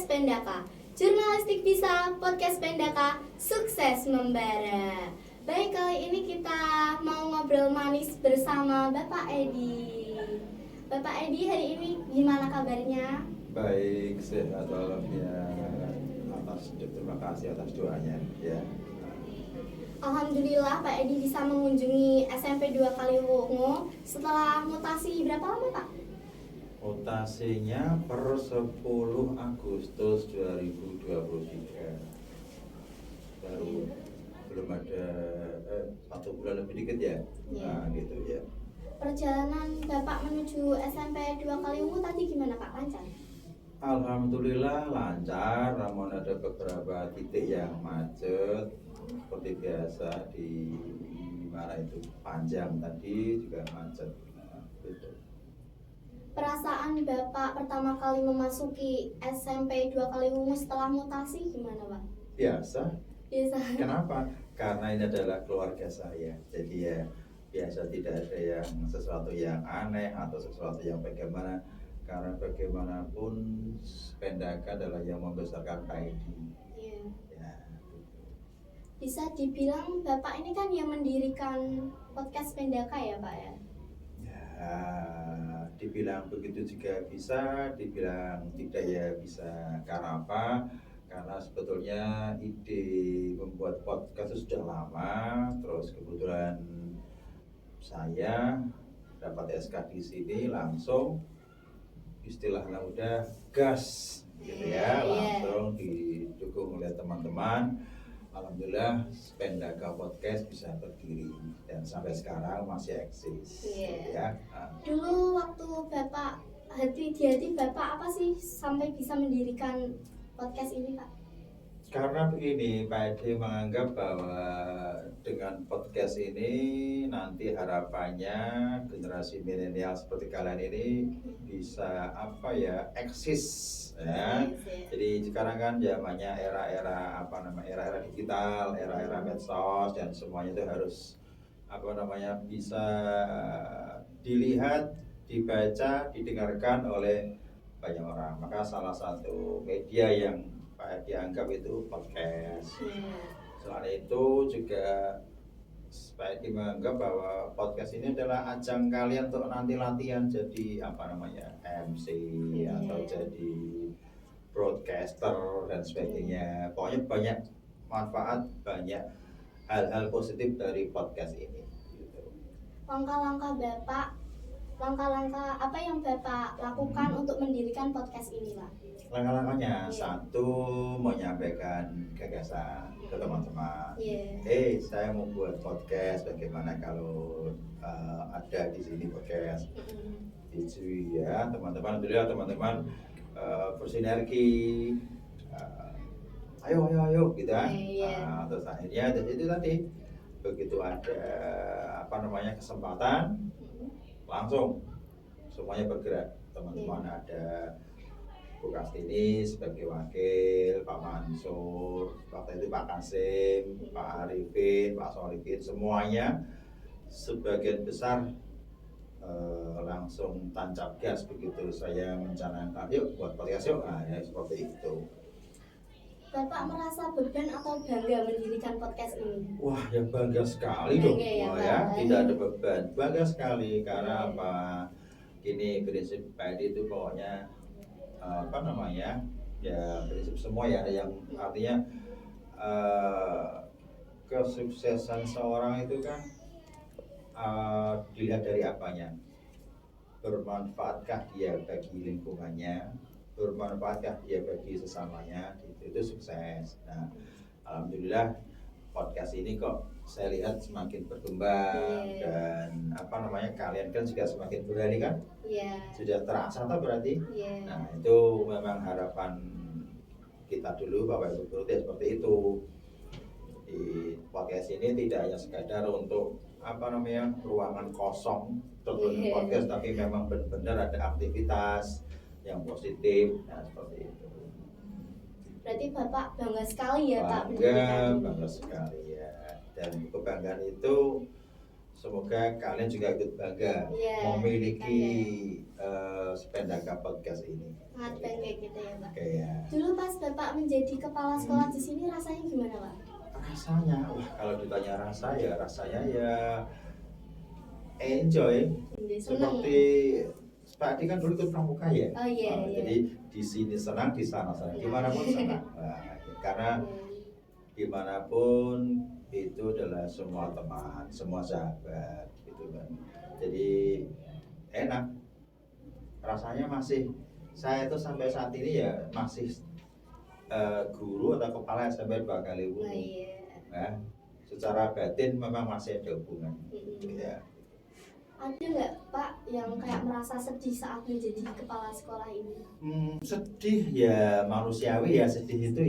Podcast Pendaka. Jurnalistik bisa, Podcast Pendaka sukses membara. Baik, kali ini kita mau ngobrol manis bersama Bapak Edi. Bapak Edi, hari ini gimana kabarnya? Baik, sehat walafiat. Terima kasih atas doanya ya. Alhamdulillah Pak Edi bisa mengunjungi SMP 2 Kaliwungu setelah mutasi berapa lama Pak? Mutasinya per 10 Agustus 2023. Baru belum ada 1 bulan lebih dikit ya. Nah, gitu ya. Perjalanan Bapak menuju SMP 2 Kaliwungu tadi gimana Pak? Lancar? Alhamdulillah lancar, namun ada beberapa titik yang macet seperti biasa di mana itu Panjang tadi juga macet. Nah, gitu. Perasaan Bapak pertama kali memasuki SMP 2 Kaliwungu setelah mutasi gimana Pak? Biasa. Kenapa? Karena ini adalah keluarga saya. Jadi ya biasa, tidak ada yang sesuatu yang aneh atau sesuatu yang bagaimana. Karena bagaimanapun Pendaka adalah yang membesarkan Pak Edi. Iya. Ya. Bisa dibilang Bapak ini kan yang mendirikan podcast Pendaka ya Pak ya? Ya, dibilang begitu juga bisa, dibilang tidak ya bisa. Karena apa? Karena sebetulnya ide membuat podcast itu sudah lama, terus kebetulan saya dapat SK di sini langsung, istilahnya udah gas gitu ya, langsung didukung oleh teman-teman. Alhamdulillah Pendaka Podcast bisa berdiri dan sampai sekarang masih eksis. Ya. Dulu waktu Bapak hati Bapak apa sih sampai bisa mendirikan podcast ini Pak? Karena begini, Pak Edi menganggap bahwa dengan podcast ini nanti harapannya generasi milenial seperti kalian ini bisa eksis ya. Jadi sekarang kan zamannya era-era era-era digital, era-era medsos, dan semuanya itu harus bisa dilihat, dibaca, didengarkan oleh banyak orang. Maka salah satu media yang Pak Edi anggap itu podcast. Selain itu juga Pak Edi menganggap bahwa podcast ini adalah ajang kalian untuk nanti latihan jadi MC atau jadi broadcaster dan sebagainya. Pokoknya banyak manfaat, banyak hal-hal positif dari podcast ini. Gitu. Langkah-langkah apa yang Bapak lakukan untuk mendirikan podcast ini Pak? Langkah-langkahnya, satu, menyampaikan gagasan ke teman-teman. Saya mau buat podcast, bagaimana kalau ada di sini podcast? Itu ya, teman-teman. Alhamdulillah teman-teman bersinergi. Ayo gitu kan. Terus akhirnya dari itu tadi, begitu ada kesempatan, langsung semuanya bergerak. Teman-teman ada Bu Kastini sebagai wakil, Pak Mansur, waktu itu Pak Kasim, Pak Arifin, Pak Solikin, semuanya sebagian besar langsung tancap gas begitu saya mencanangkan, yuk buat podcast yuk, ya seperti itu. Bapak merasa beban atau bangga mendirikan podcast ini? Wah, ya bangga sekali dong. Tidak ada beban, bangga sekali karena apa? Gini, prinsip Pak Edi itu pokoknya ya prinsip semua ya, yang artinya kesuksesan seorang itu kan dilihat dari apanya, bermanfaatkah dia bagi lingkungannya, bermanfaatkah dia bagi sesamanya, itu sukses. Nah, alhamdulillah podcast ini kok saya lihat semakin berkembang dan kalian kan juga semakin berani kan? Sudah terasa tak berarti? Nah, itu memang harapan kita dulu bahwa itu seperti itu. Di podcast ini tidak hanya sekadar untuk ruangan kosong tertutup podcast, tapi memang benar-benar ada aktivitas yang positif. Nah, seperti itu. Berarti Bapak bangga sekali ya Pak? Bangga sekali ya. Dan kebanggaan itu semoga kalian juga ikut bangga memiliki Pendaka Podcast ini. Sangat bangga gitu ya Pak. Ya. Dulu pas Bapak menjadi kepala sekolah di sini rasanya gimana, Pak? Rasanya, wah kalau ditanya rasa ya rasanya ya enjoy. Seneng. Seperti Pak Adi kan dulu ikut pramuka ya. Oh iya, Nah, iya. jadi di sini senang, di sana senang, Iya. dimanapun senang. Nah, karena dimanapun itu adalah semua teman, semua sahabat, gitu kan. Jadi enak. Rasanya masih saya itu sampai saat ini ya masih guru atau kepala SMP 2 kali Oh guru. iya. Nah, secara batin memang masih ada hubungan. Ya. Ada nggak Pak yang kayak merasa sedih saat menjadi kepala sekolah ini? Sedih ya manusiawi ya, sedih itu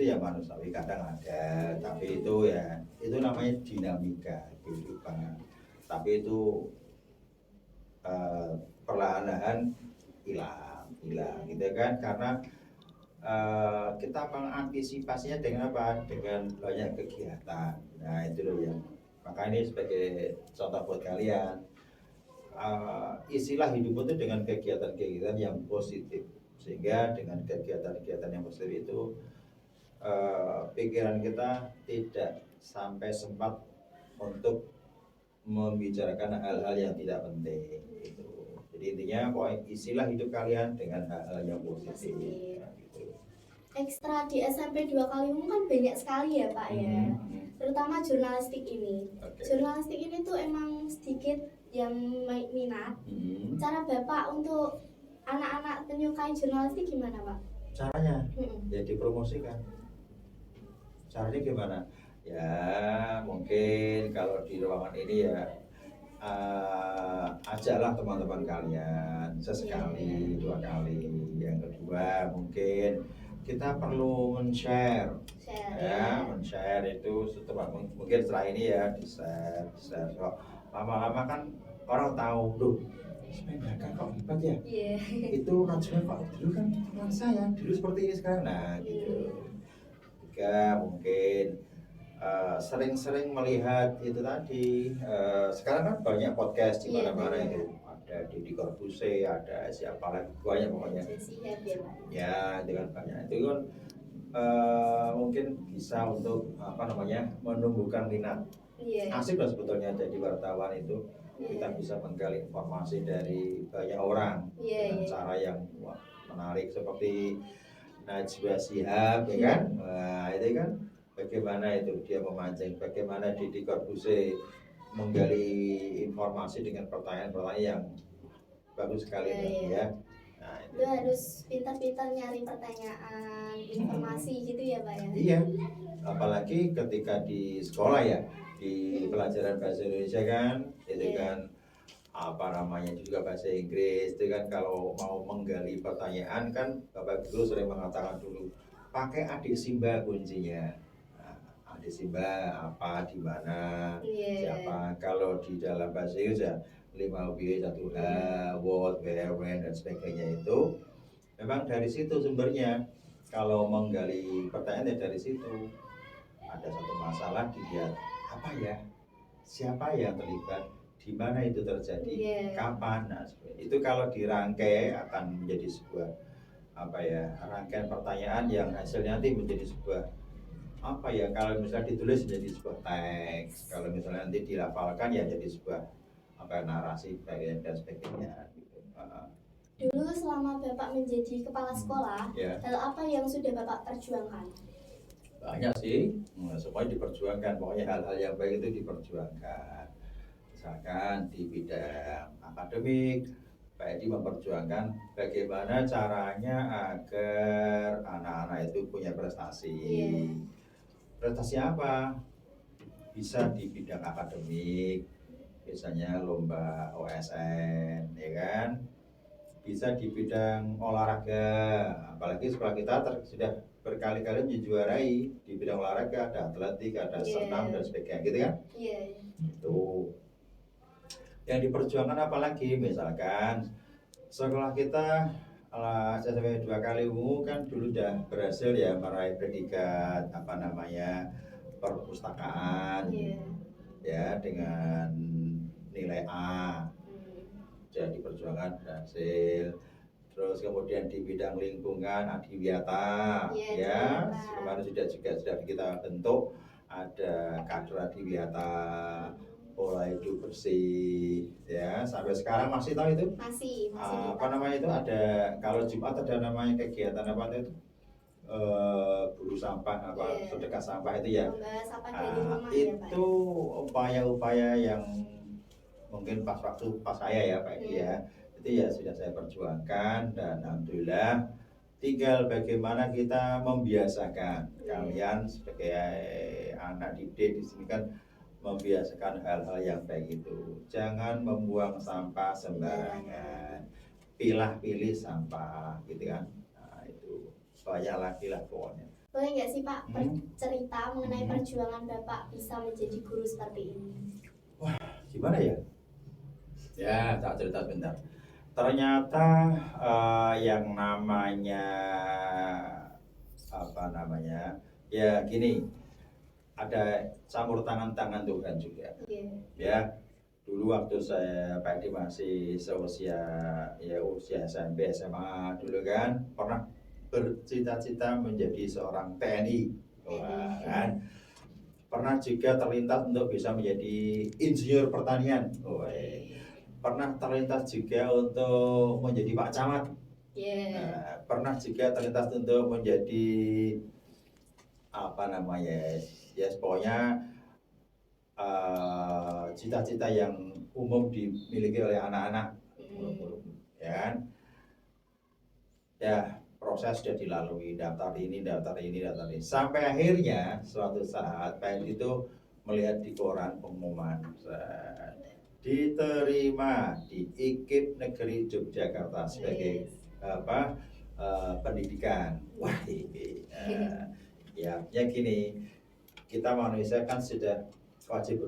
ya manusiawi kadang ada, tapi itu namanya dinamika kehidupan. Tapi itu perlahan-lahan hilang gitu kan, karena kita mengantisipasinya dengan apa? Dengan banyak kegiatan. Nah itu loh yang maka ini sebagai contoh buat kalian, isilah hidup itu dengan kegiatan-kegiatan yang positif, sehingga dengan kegiatan-kegiatan yang positif itu pikiran kita tidak sampai sempat untuk membicarakan hal-hal yang tidak penting gitu. Jadi intinya pokoknya isilah hidup kalian dengan hal-hal yang positif. Nah, gitu. Ekstra di SMP 2 Kaliwung kan banyak sekali ya Pak ya. Terutama jurnalistik ini. Okay. Jurnalistik ini tuh emang sedikit yang minat. Cara Bapak untuk anak-anak penyukai jurnalistik gimana Pak? Caranya ya dipromosikan. Caranya gimana? Ya mungkin kalau di ruangan ini ya ajaklah teman-teman kalian sesekali, 2 kali. Yang kedua mungkin kita perlu men-share ya, men-share itu setelah mungkin setelah ini ya di-share. So, lama-lama kan orang tahu loh, sepeda kok hebat ya. Itu Rajman Pak dulu kan teman saya, dulu seperti ini sekarang. Nah gitu. Juga mungkin sering-sering melihat itu tadi. Sekarang kan banyak podcast di mana-mana itu. Ada Deddy Corbuzier, ada siapa lagi, banyak pokoknya. Ya, dengan banyak itu kan mungkin bisa untuk menumbuhkan minat. Asik lah sebetulnya jadi wartawan itu. Kita bisa menggali informasi dari banyak orang dengan cara yang menarik seperti Najwa Shihab, ya kan? Nah, itu kan bagaimana itu dia memancing, bagaimana Deddy Corbuzier menggali informasi dengan pertanyaan-pertanyaan yang bagus sekali ya. Nah, itu harus pintar-pintar nyari pertanyaan, informasi gitu ya Pak ya? Iya, apalagi ketika di sekolah ya, di pelajaran bahasa Indonesia kan, itu kan juga bahasa Inggris itu kan, kalau mau menggali pertanyaan kan Bapak Guru sering mengatakan dulu pakai adik Simba kuncinya. Adik Simba apa, di mana, siapa. Kalau di dalam bahasa Inggris ya 5W 1H, what, where, when dan sebagainya itu memang dari situ sumbernya. Kalau menggali pertanyaan ya dari situ. Ada satu masalah dilihat apa ya, siapa yang terlibat, di mana itu terjadi, kapan. Nah, itu kalau dirangkai akan menjadi sebuah rangkaian pertanyaan yang hasilnya nanti menjadi sebuah kalau misalnya ditulis menjadi sebuah teks, kalau misalnya nanti dilafalkan ya jadi sebuah narasi bagian dan sebagainya gitu. Dulu selama Bapak menjadi kepala sekolah, hal apa yang sudah Bapak perjuangkan? Banyak sih, semuanya diperjuangkan, pokoknya hal-hal yang baik itu diperjuangkan. Misalkan di bidang akademik, Pak Edi memperjuangkan bagaimana caranya agar anak-anak itu punya prestasi. Prestasi apa? Bisa di bidang akademik, biasanya lomba OSN, ya kan? Bisa di bidang olahraga, apalagi sekolah kita sudah berkali-kali menjuarai di bidang olahraga, ada atletik, ada senam dan sebagainya, gitu kan? Itu yang diperjuangkan. Apalagi misalkan sekolah kita SMP 2 Kaliwung kan dulu udah berhasil ya meraih predikat perpustakaan ya dengan nilai A. Jadi perjuangan berhasil. Terus kemudian di bidang lingkungan Adiwiyata, Iya, ya Adiwiyata. kemarin sudah kita bentuk ada kader Adiwiyata, pola hidup bersih, ya sampai sekarang masih tahu itu? Masih Apa namanya itu ada kalau Jumat ada namanya kegiatan apa itu? Buru sampah apa Iya. sedekah sampah itu ya. Membawa sampah dari rumah ya, Pak. Itu upaya-upaya yang mungkin pas saya ya Pak Edi ya, itu ya sudah saya perjuangkan dan alhamdulillah tinggal bagaimana kita membiasakan kalian sebagai anak didik di sini kan membiasakan hal-hal yang baik itu. Jangan membuang sampah sembarangan, pilih sampah gitu kan. Nah, itu banyak lagi lah pokoknya. Boleh nggak sih Pak cerita mengenai perjuangan Bapak bisa menjadi guru seperti ini? Gimana ya? Ya, tak cerita sebentar. Ternyata yang namanya apa namanya? Ya gini, ada campur tangan Tuhan juga. Ya, dulu waktu saya Pak Edi masih usia SMP SMA dulu kan pernah bercita-cita menjadi seorang TNI. Wah, kan? Pernah juga terlintas untuk bisa menjadi insinyur pertanian. Pernah terlintas juga untuk menjadi Pak Camat. Pernah juga terlintas untuk menjadi apa namanya ya pokoknya cita-cita yang umum dimiliki oleh anak-anak, ya kan? Ya proses sudah dilalui, daftar ini sampai akhirnya suatu saat Pak Edi itu melihat di koran pengumuman diterima di IKIP Negeri Yogyakarta sebagai pendidikan. Wah ini ya gini, kita manusia kan sudah wajib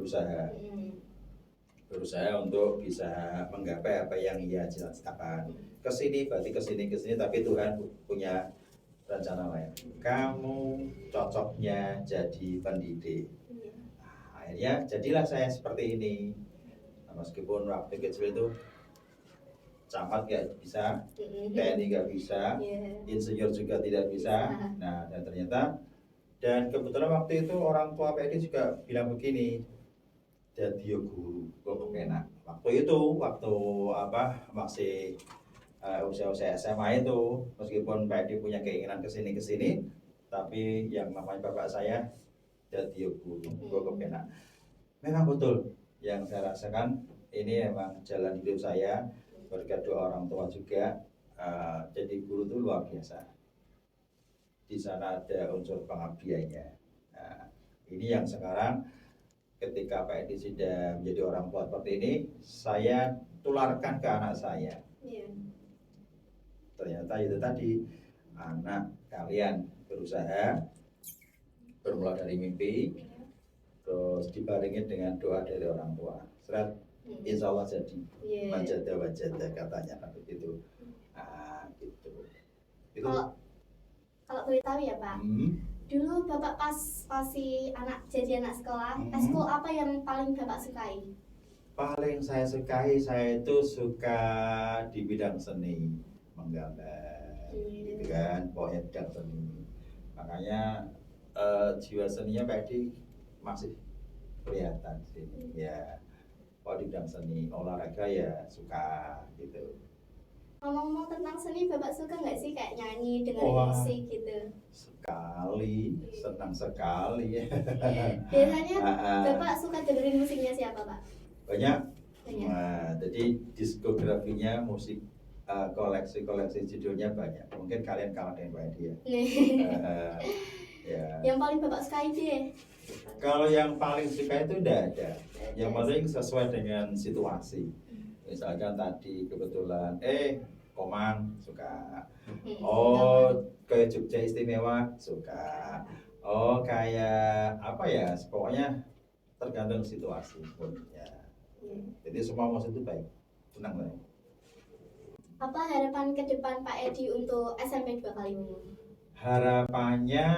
berusaha untuk bisa menggapai apa yang ia cita-citakan. Kesini tapi Tuhan punya rencana lain. Kamu cocoknya jadi pendidik. Akhirnya jadilah saya seperti ini. Nah, meskipun waktu kecil itu camat gak bisa, TNI gak bisa, insinyur juga tidak bisa. Nah, dan ternyata dan kebetulan waktu itu orang tua Pak Edi juga bilang begini, jadi guru kok enak. Waktu masih usia SMA itu, meskipun Pak Edi punya keinginan kesini, tapi yang namanya bapak saya jadi guru kok enak. Memang betul yang saya rasakan ini memang jalan hidup saya berkat doa orang tua juga. Jadi guru itu luar biasa. Di sana ada unsur pengabdiannya. Nah, ini yang sekarang ketika Pak Edi sudah menjadi orang tua seperti ini, saya tularkan ke anak saya. Ternyata itu tadi, anak kalian berusaha, bermula dari mimpi, terus dibarengi dengan doa dari orang tua. Serat, insya Allah jadi. Wajada katanya begitu. Nah, gitu. Itu. Kalau boleh tahu ya Pak, dulu Bapak pas masih jadi anak sekolah, eskul apa yang paling Bapak sukai? Paling saya sukai, saya itu suka di bidang seni, menggambar, gitu kan, pokoknya bidang seni. Makanya jiwa seninya Pak Edi masih kelihatan sini, ya. Kalau di bidang seni, olahraga ya suka, gitu. Ngomong-ngomong tentang seni, Bapak suka nggak sih kayak nyanyi, dengerin musik gitu? Sekali, senang sekali. Biasanya Bapak suka dengerin musiknya siapa Pak? Banyak. Nah, jadi diskografinya musik koleksi judulnya banyak. Mungkin kalian kalah dengan Pak Edi ya. Ya. Yang paling Bapak sukai deh? Kalau yang paling suka itu udah ada. Yang paling sesuai dengan situasi. Misalkan tadi kebetulan Komang suka, kayak Jogja Istimewa suka, kayak apa ya, pokoknya tergantung situasi ya. Jadi semua musik itu baik, senang banget. Apa harapan ke depan Pak Edi untuk SMP 2 Kaliwungu? Harapannya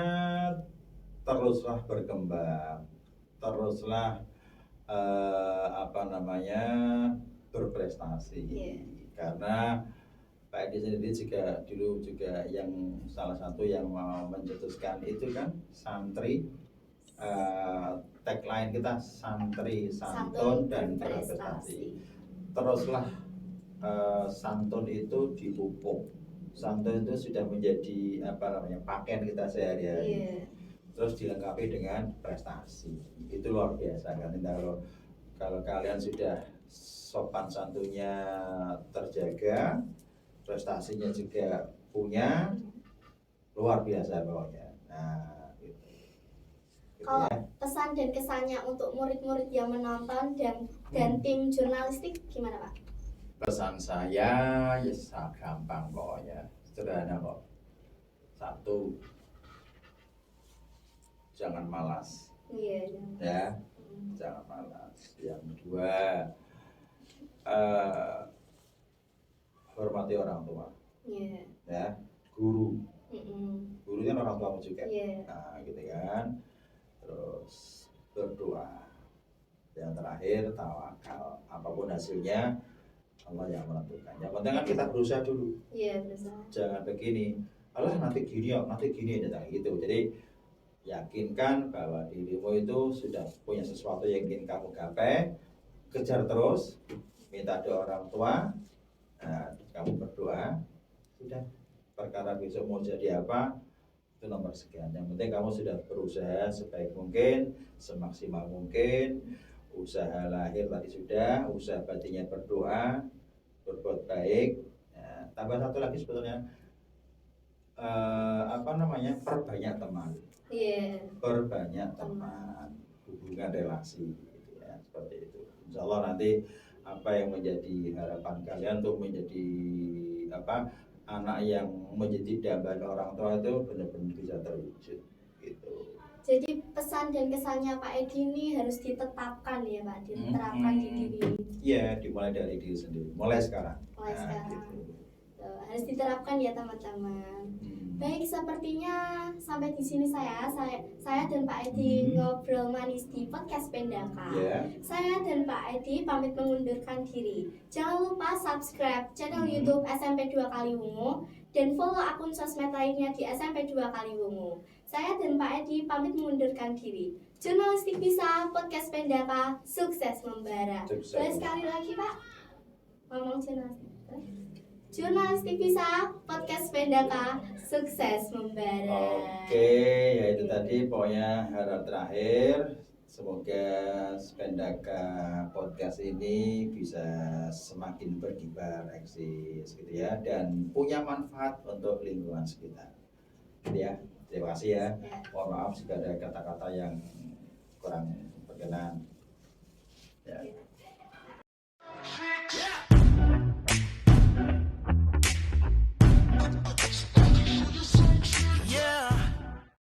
teruslah berkembang, teruslah berprestasi, karena Pak Edi sendiri dulu juga yang salah satu yang mau mencetuskan itu kan santri, tagline kita santri, santun dan berprestasi. Teruslah santun itu dipupuk, santun itu sudah menjadi pakaian kita sehari-hari. Terus dilengkapi dengan prestasi, itu luar biasa kan. Kalau kalian sudah sopan santunnya terjaga, prestasinya juga punya, luar biasa pokoknya. Nah, gitu. Kalau pesan dan kesannya untuk murid-murid yang menonton dan tim jurnalistik gimana Pak? Pesan saya ya gampang pokoknya, sederhana kok. Satu, jangan malas. Ya, jangan malas. Yang kedua, hormati orang tua. Ya, guru. Guru kan orang tuamu juga. Nah, gitu kan. Terus berdoa. Yang terakhir, tawakal. Apapun hasilnya, Allah yang menentukan. Yang penting kan kita berusaha dulu. Berusaha. Jangan begini, alah nanti gini jangan gitu. Jadi yakinkan bahwa dirimu itu sudah punya sesuatu yang ingin kamu gapai, kejar terus, minta doa orang tua, kamu berdoa, sudah. Perkara besok mau jadi apa, itu nomor sekian. Yang penting kamu sudah berusaha sebaik mungkin, semaksimal mungkin. Usaha lahir tadi sudah, usaha batinnya berdoa, berbuat baik. Tambah satu lagi sebetulnya, perbanyak teman. Perbanyak teman, hubungan relasi, gitu ya, seperti itu. Insya Allah nanti apa yang menjadi harapan kalian untuk menjadi anak yang menjadi dambaan orang tua itu benar-benar bisa terwujud, gitu. Jadi pesan dan kesannya Pak Edi ini harus ditetapkan ya Pak, diterapkan di diri. Iya, dimulai dari diri sendiri, mulai sekarang. Gitu. Harus diterapkan ya teman-teman. Baik, sepertinya sampai di sini saya dan Pak Edi ngobrol manis di podcast Pendaka. Saya dan Pak Edi pamit mengundurkan diri. Jangan lupa subscribe channel YouTube SMP 2 Kaliwungu dan follow akun sosmed lainnya di SMP 2 Kaliwungu. Saya dan Pak Edi pamit mengundurkan diri. Jurnalistik bisa, podcast Pendaka, sukses membara. Boleh sekali lagi Pak ngomong jurnalistik. Jurnalistik bisa, podcast Pendaka, sukses membara. Oke, ya itu tadi pokoknya harap terakhir. Semoga Pendaka podcast ini bisa semakin berkibar eksis gitu ya, dan punya manfaat untuk lingkungan sekitar. Ya, terima kasih ya. Mohon maaf jika ada kata-kata yang kurang berkenan. Ya.